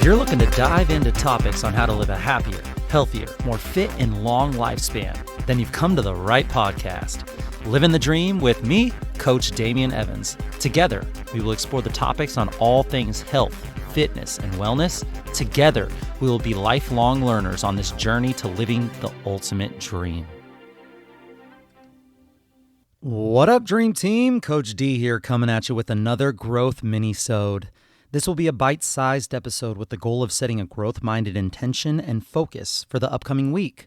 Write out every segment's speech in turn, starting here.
you're looking to dive into topics on how to live a happier, healthier, more fit, and long lifespan, then you've come to the right podcast. Livin the Dream with me, Coach Damian Evans. Together, we will explore the topics on all things health, fitness, and wellness. Together, we will be lifelong learners on this journey to living the ultimate dream. What up, Dream Team? Coach D here, coming at you with another growth MINIsode. This will be a bite-sized episode with the goal of setting a growth-minded intention and focus for the upcoming week.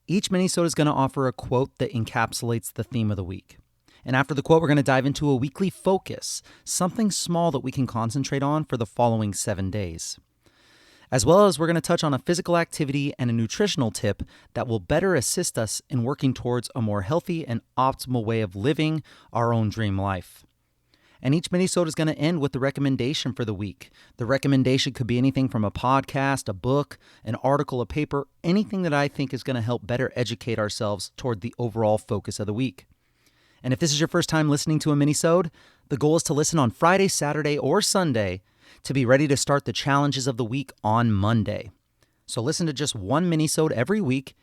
Each MINIsode is going to offer a quote that encapsulates the theme of the week. And after the quote, we're going to dive into a weekly focus, something small that we can concentrate on for the following 7 days. As well as we're going to touch on a physical activity and a nutritional tip that will better assist us in working towards a more healthy and optimal way of living our own dream life. And each MINIsode is going to end with the recommendation for the week. The recommendation could be anything from a podcast, a book, an article, a paper, anything that I think is going to help better educate ourselves toward the overall focus of the week. And if this is your first time listening to a MINIsode, the goal is to listen on Friday, Saturday, or Sunday to be ready to start the challenges of the week on Monday. So listen to just one MINIsode every week,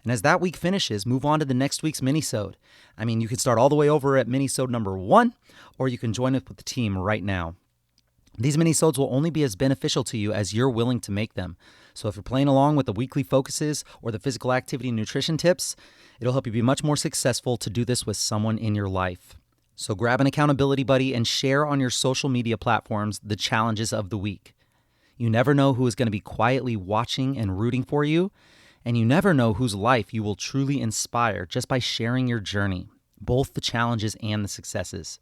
and as that week finishes, move on to the next week's MINIsode. I mean, you can start all the way over at MINIsode number 1, or you can join up with the team right now. These MINIsodes will only be as beneficial to you as you're willing to make them. So if you're playing along with the weekly focuses or the physical activity and nutrition tips, it'll help you be much more successful to do this with someone in your life. So grab an accountability buddy and share on your social media platforms the challenges of the week. You never know who is going to be quietly watching and rooting for you, and you never know whose life you will truly inspire just by sharing your journey, both the challenges and the successes.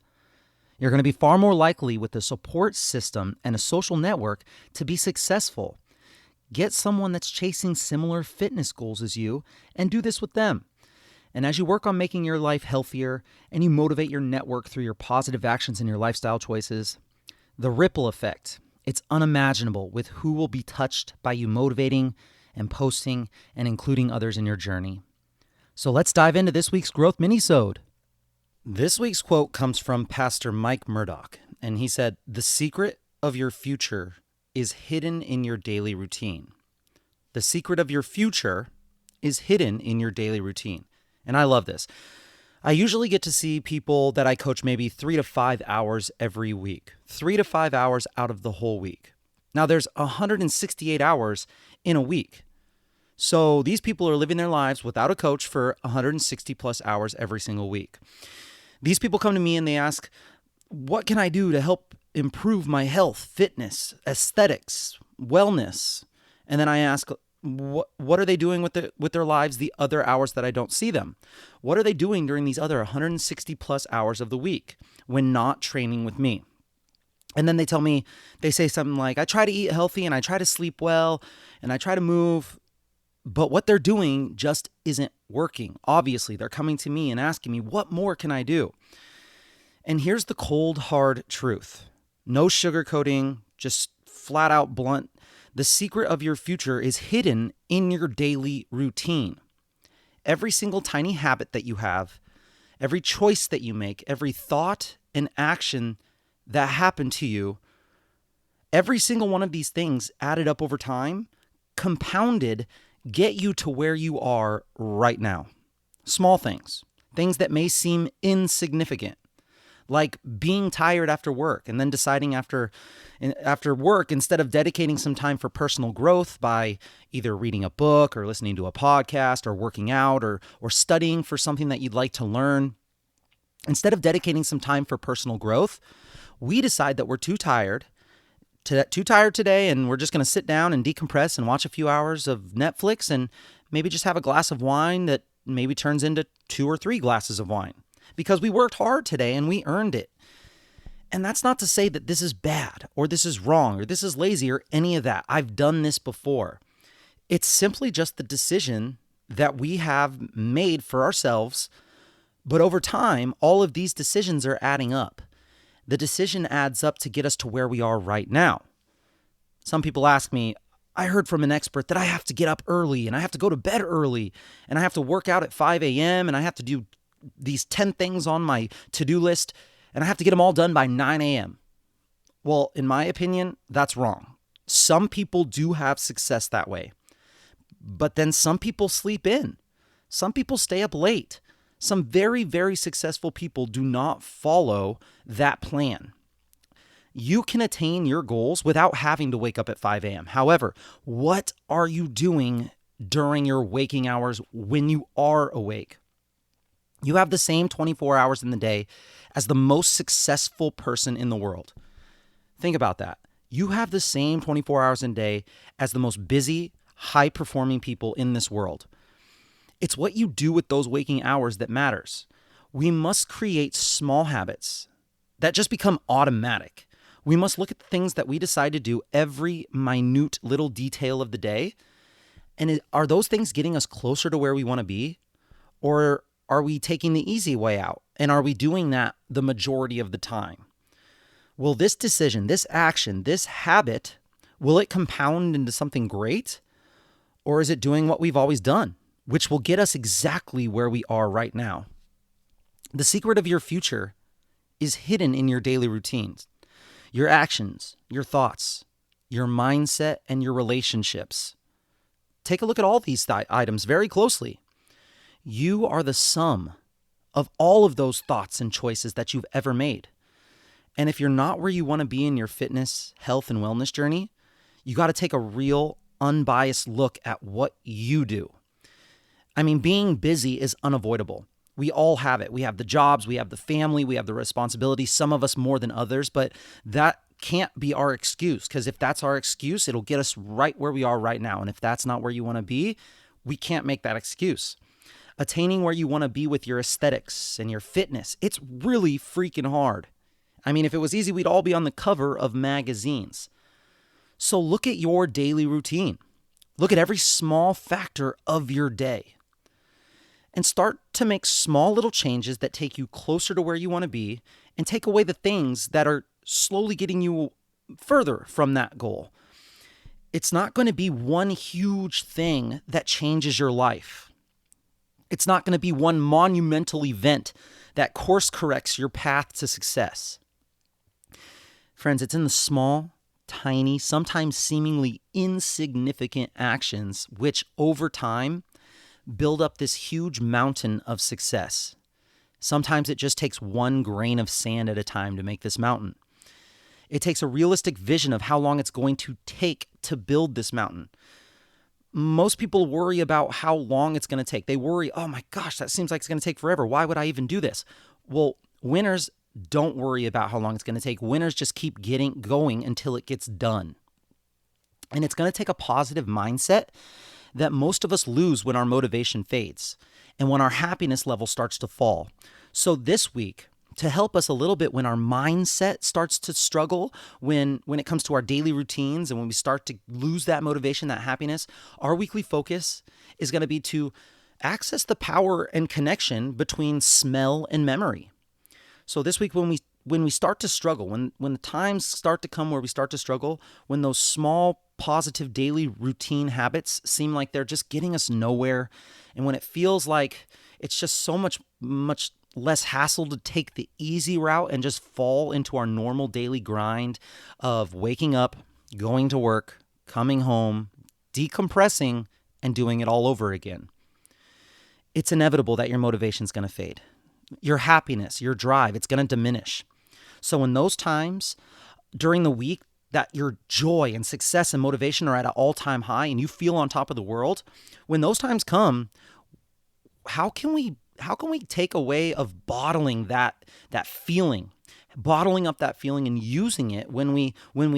You're going to be far more likely with a support system and a social network to be successful. Get someone that's chasing similar fitness goals as you and do this with them. And as you work on making your life healthier and you motivate your network through your positive actions and your lifestyle choices, the ripple effect, it's unimaginable with who will be touched by you motivating and posting and including others in your journey. So let's dive into this week's Growth MINIsode. This week's quote comes from Pastor Mike Murdoch, and he said, "The secret of your future is hidden in your daily routine." The secret of your future is hidden in your daily routine. And I love this. I usually get to see people that I coach maybe 3 to 5 hours every week, 3 to 5 hours out of the whole week. Now there's 168 hours in a week. So these people are living their lives without a coach for 160 plus hours every single week. These people come to me and they ask, what can I do to help improve my health, fitness, aesthetics, wellness? And then I ask, what are they doing with their lives the other hours that I don't see them? What are they doing during these other 160 plus hours of the week when not training with me? And then they tell me, they say something like, I try to eat healthy and I try to sleep well and I try to move, but what they're doing just isn't working. Obviously, they're coming to me and asking me, what more can I do? And here's the cold, hard truth. No sugarcoating, just flat out blunt. The secret of your future is hidden in your daily routine. Every single tiny habit that you have, every choice that you make, every thought and action that happen to you, every single one of these things added up over time, compounded, get you to where you are right now. Small things that may seem insignificant, like being tired after work and then deciding after work, instead of dedicating some time for personal growth by either reading a book or listening to a podcast or working out or studying for something that you'd like to learn, instead of dedicating some time for personal growth, we decide that we're too tired today, and we're just going to sit down and decompress and watch a few hours of Netflix and maybe just have a glass of wine that maybe turns into 2 or 3 glasses of wine because we worked hard today and we earned it. And that's not to say that this is bad or this is wrong or this is lazy or any of that. I've done this before. It's simply just the decision that we have made for ourselves. But over time, all of these decisions are adding up. The decision adds up to get us to where we are right now. Some people ask me, I heard from an expert that I have to get up early and I have to go to bed early and I have to work out at 5 a.m. and I have to do these 10 things on my to-do list and I have to get them all done by 9 a.m. Well, in my opinion, that's wrong. Some people do have success that way, but then some people sleep in. Some people stay up late. Some very, very successful people do not follow that plan. You can attain your goals without having to wake up at 5 a.m. However, what are you doing during your waking hours when you are awake? You have the same 24 hours in the day as the most successful person in the world. Think about that. You have the same 24 hours in a day as the most busy, high-performing people in this world. It's what you do with those waking hours that matters. We must create small habits that just become automatic. We must look at the things that we decide to do every minute little detail of the day. And are those things getting us closer to where we want to be? Or are we taking the easy way out? And are we doing that the majority of the time? Will this decision, this action, this habit, will it compound into something great? Or is it doing what we've always done, which will get us exactly where we are right now? The secret of your future is hidden in your daily routines, your actions, your thoughts, your mindset, and your relationships. Take a look at all these items very closely. You are the sum of all of those thoughts and choices that you've ever made. And if you're not where you want to be in your fitness, health, and wellness journey, you got to take a real, unbiased look at what you do. I mean, being busy is unavoidable. We all have it. We have the jobs, we have the family, we have the responsibilities, some of us more than others, but that can't be our excuse, because if that's our excuse, it'll get us right where we are right now. And if that's not where you want to be, we can't make that excuse. Attaining where you want to be with your aesthetics and your fitness, it's really freaking hard. I mean, if it was easy, we'd all be on the cover of magazines. So look at your daily routine. Look at every small factor of your day. And start to make small little changes that take you closer to where you want to be and take away the things that are slowly getting you further from that goal. It's not going to be one huge thing that changes your life. It's not going to be one monumental event that course corrects your path to success. Friends, it's in the small, tiny, sometimes seemingly insignificant actions which over time build up this huge mountain of success. Sometimes it just takes one grain of sand at a time to make this mountain. It takes a realistic vision of how long it's going to take to build this mountain. Most people worry about how long it's going to take. They worry, oh my gosh, that seems like it's going to take forever. Why would I even do this? Well, winners don't worry about how long it's going to take. Winners just keep going until it gets done. And it's going to take a positive mindset that most of us lose when our motivation fades and when our happiness level starts to fall. So this week, to help us a little bit when our mindset starts to struggle, when it comes to our daily routines and when we start to lose that motivation, that happiness, our weekly focus is going to be to access the power and connection between smell and memory. So this week, when we start to struggle, when the times start to come where we start to struggle, when those small positive daily routine habits seem like they're just getting us nowhere, and when it feels like it's just so much less hassle to take the easy route and just fall into our normal daily grind of waking up, going to work, coming home, decompressing, and doing it all over again. It's inevitable that your motivation's going to fade. Your happiness, your drive, it's going to diminish. So in those times during the week that your joy and success and motivation are at an all-time high and you feel on top of the world, when those times come, how can we take a way of bottling that feeling, bottling up that feeling and using it when we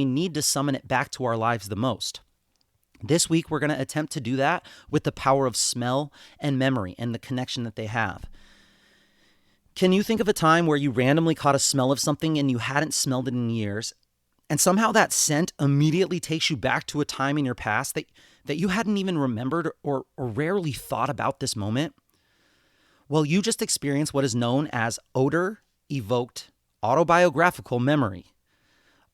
need to summon it back to our lives the most? This week, we're going to attempt to do that with the power of smell and memory and the connection that they have. Can you think of a time where you randomly caught a smell of something and you hadn't smelled it in years, and somehow that scent immediately takes you back to a time in your past that you hadn't even remembered or rarely thought about this moment? Well, you just experienced what is known as odor-evoked autobiographical memory.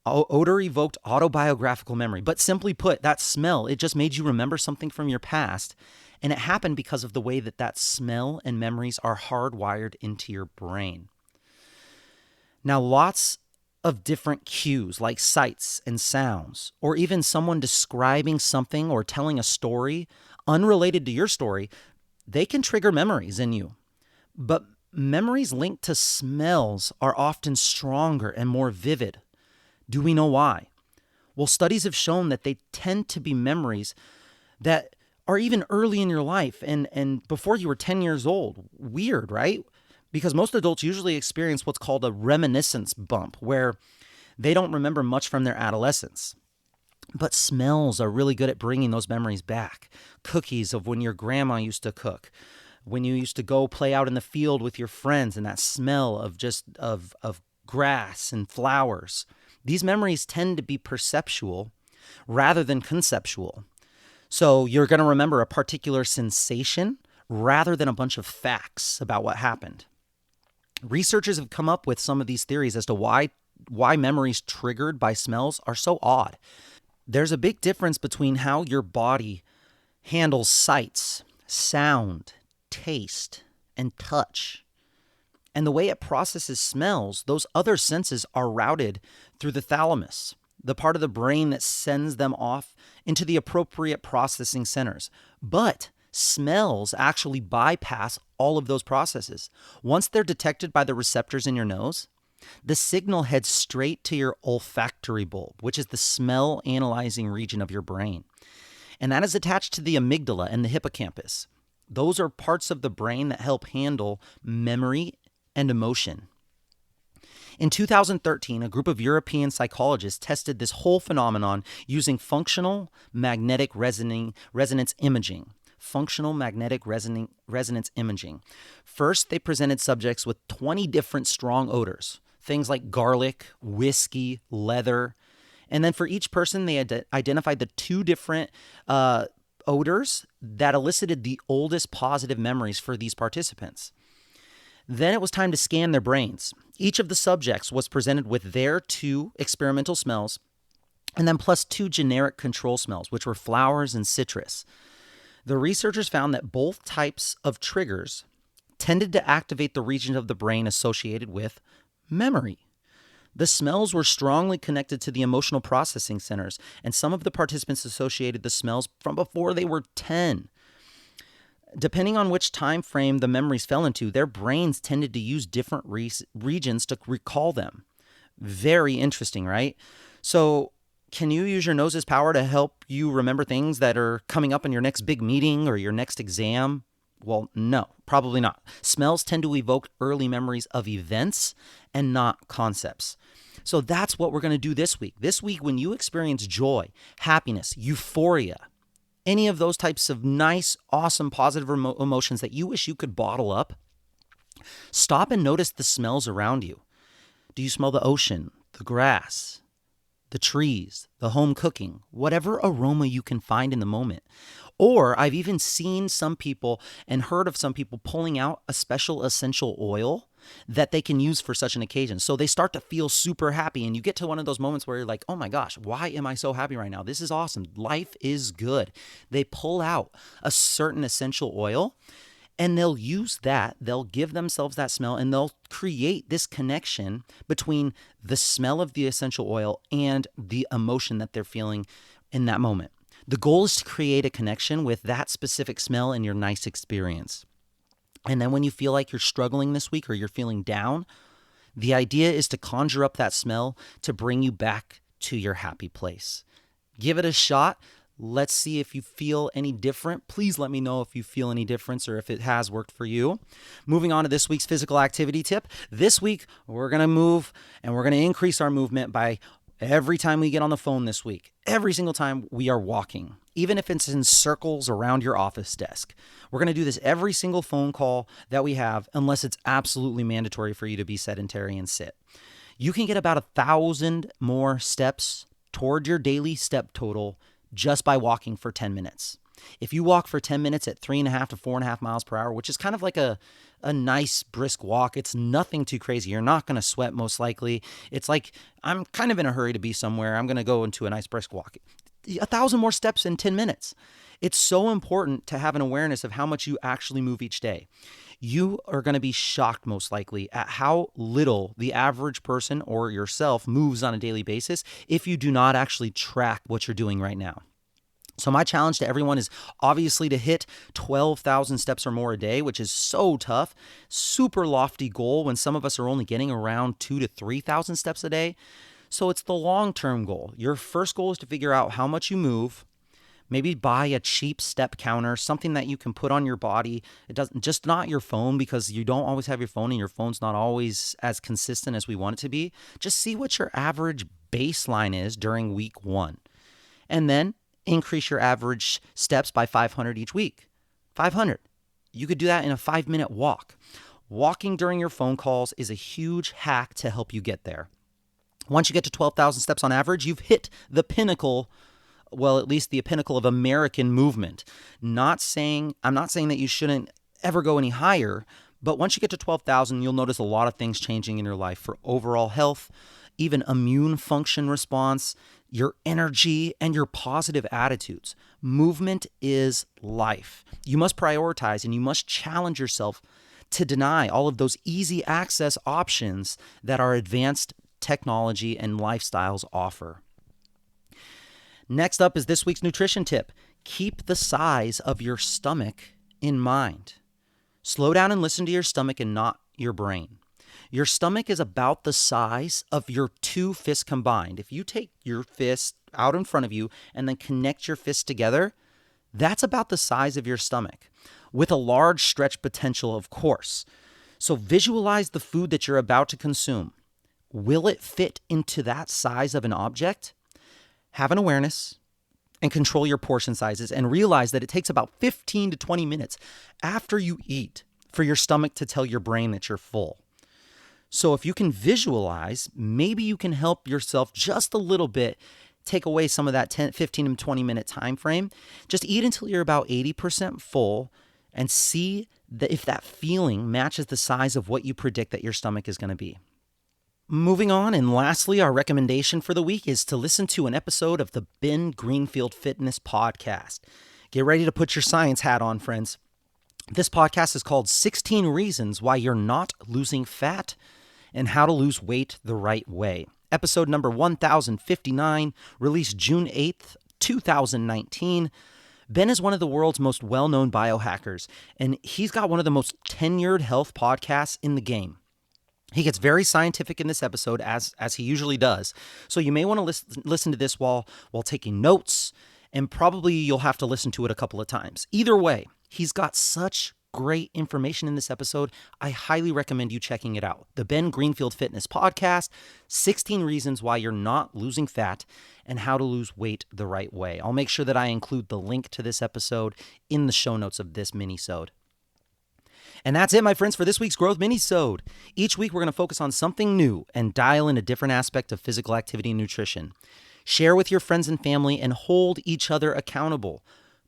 Odor-evoked autobiographical memory. But simply put, that smell, it just made you remember something from your past, and it happened because of the way that smell and memories are hardwired into your brain. Now, lots of different cues like sights and sounds, or even someone describing something or telling a story unrelated to your story, they can trigger memories in you. But memories linked to smells are often stronger and more vivid. Do we know why? Well, studies have shown that they tend to be memories that are even early in your life and before you were 10 years old. Weird, right? Because most adults usually experience what's called a reminiscence bump, where they don't remember much from their adolescence. But smells are really good at bringing those memories back. Cookies of when your grandma used to cook, when you used to go play out in the field with your friends, and that smell of just of grass and flowers. These memories tend to be perceptual rather than conceptual. So you're going to remember a particular sensation rather than a bunch of facts about what happened. Researchers have come up with some of these theories as to why memories triggered by smells are so odd. There's a big difference between how your body handles sights, sound, taste, and touch. And the way it processes smells, those other senses are routed through the thalamus, the part of the brain that sends them off into the appropriate processing centers. But smells actually bypass all of those processes. Once they're detected by the receptors in your nose, the signal heads straight to your olfactory bulb, which is the smell analyzing region of your brain. And that is attached to the amygdala and the hippocampus. Those are parts of the brain that help handle memory and emotion. In 2013, a group of European psychologists tested this whole phenomenon using functional magnetic resonance imaging. Functional magnetic resonance imaging. First, they presented subjects with 20 different strong odors, things like garlic, whiskey, leather. And then for each person, they identified the 2 different odors that elicited the oldest positive memories for these participants. Then it was time to scan their brains. Each of the subjects was presented with their 2 experimental smells, and then plus 2 generic control smells, which were flowers and citrus. The researchers found that both types of triggers tended to activate the region of the brain associated with memory. The smells were strongly connected to the emotional processing centers, and some of the participants associated the smells from before they were 10. Depending on which time frame the memories fell into, their brains tended to use different regions to recall them. Very interesting, right? So can you use your nose's power to help you remember things that are coming up in your next big meeting or your next exam? Well, no, probably not. Smells tend to evoke early memories of events and not concepts. So that's what we're going to do this week. This week, when you experience joy, happiness, euphoria, any of those types of nice, awesome, positive emotions that you wish you could bottle up, stop and notice the smells around you. Do you smell the ocean, the grass, the trees, the home cooking, whatever aroma you can find in the moment? Or I've even seen some people and heard of some people pulling out a special essential oil that they can use for such an occasion. So they start to feel super happy, and you get to one of those moments where you're like, oh my gosh, why am I so happy right now? This is awesome. Life is good. They pull out a certain essential oil and they'll use that. They'll give themselves that smell, and they'll create this connection between the smell of the essential oil and the emotion that they're feeling in that moment. The goal is to create a connection with that specific smell in your nice experience. And then when you feel like you're struggling this week or you're feeling down, the idea is to conjure up that smell to bring you back to your happy place. Give it a shot. Let's see if you feel any different. Please let me know if you feel any difference or if it has worked for you. Moving on to this week's physical activity tip. This week, we're going to move, and we're going to increase our movement by every time we get on the phone this week. Every single time we are walking, even if it's in circles around your office desk. We're going to do this every single phone call that we have, unless it's absolutely mandatory for you to be sedentary and sit. You can get about 1,000 more steps toward your daily step total just by walking for 10 minutes. If you walk for 10 minutes at 3.5 to 4.5 miles per hour, which is kind of like a nice brisk walk, it's nothing too crazy. You're not going to sweat most likely. It's like, I'm kind of in a hurry to be somewhere. I'm going to go into a nice brisk walk. 1,000 more steps in 10 minutes. It's so important to have an awareness of how much you actually move each day. you are going to be shocked most likely at how little the average person or yourself moves on a daily basis if you do not actually track what you're doing right now. So my challenge to everyone is obviously to hit 12,000 steps or more a day, which is so tough. Super lofty goal when some of us are only getting around 2,000 to 3,000 steps a day. So it's the long-term goal. Your first goal is to figure out how much you move. Maybe buy a cheap step counter, something that you can put on your body. It doesn't, just not your phone, because you don't always have your phone and your phone's not always as consistent as we want it to be. Just see what your average baseline is during week 1. And then increase your average steps by 500 each week. 500. You could do that in a 5-minute walk. Walking during your phone calls is a huge hack to help you get there. Once you get to 12,000 steps on average, you've hit the pinnacle, well, at least the pinnacle of American movement. I'm not saying that you shouldn't ever go any higher, but once you get to 12,000, you'll notice a lot of things changing in your life for overall health, even immune function response, your energy, and your positive attitudes. Movement is life. You must prioritize and you must challenge yourself to deny all of those easy access options that our advanced technology and lifestyles offer. Next up is this week's nutrition tip. Keep the size of your stomach in mind. Slow down and listen to your stomach and not your brain. Your stomach is about the size of your 2 fists combined. If you take your fist out in front of you and then connect your fists together, that's about the size of your stomach, with a large stretch potential, of course. So visualize the food that you're about to consume. Will it fit into that size of an object? Have an awareness and control your portion sizes, and realize that it takes about 15 to 20 minutes after you eat for your stomach to tell your brain that you're full. So if you can visualize, maybe you can help yourself just a little bit, take away some of that 15 to 20 minute time frame. Just eat until you're about 80% full and see if that feeling matches the size of what you predict that your stomach is going to be. Moving on, and lastly, our recommendation for the week is to listen to an episode of the Ben Greenfield Fitness Podcast. Get ready to put your science hat on, friends. This podcast is called 16 Reasons Why You're Not Losing Fat and How to Lose Weight the Right Way. Episode number 1059, released June 8th, 2019. Ben is one of the world's most well-known biohackers, and he's got one of the most tenured health podcasts in the game. He gets very scientific in this episode, as he usually does. So you may want to listen to this while taking notes, and probably you'll have to listen to it a couple of times. Either way, he's got such great information in this episode. I highly recommend you checking it out. The Ben Greenfield Fitness Podcast, 16 Reasons Why You're Not Losing Fat and How to Lose Weight the Right Way. I'll make sure that I include the link to this episode in the show notes of this mini-sode. And that's it, my friends, for this week's Growth Mini-sode. Each week, we're going to focus on something new and dial in a different aspect of physical activity and nutrition. Share with your friends and family and hold each other accountable.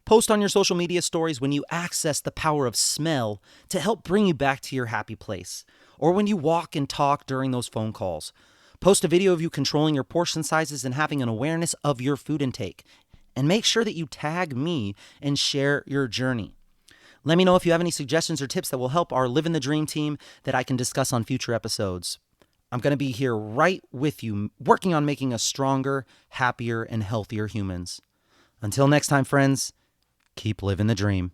Post on your social media stories when you access the power of smell to help bring you back to your happy place, or when you walk and talk during those phone calls. Post a video of you controlling your portion sizes and having an awareness of your food intake. And make sure that you tag me and share your journey. Let me know if you have any suggestions or tips that will help our Livin the Dream team that I can discuss on future episodes. I'm going to be here right with you, working on making us stronger, happier, and healthier humans. Until next time, friends, keep living the dream.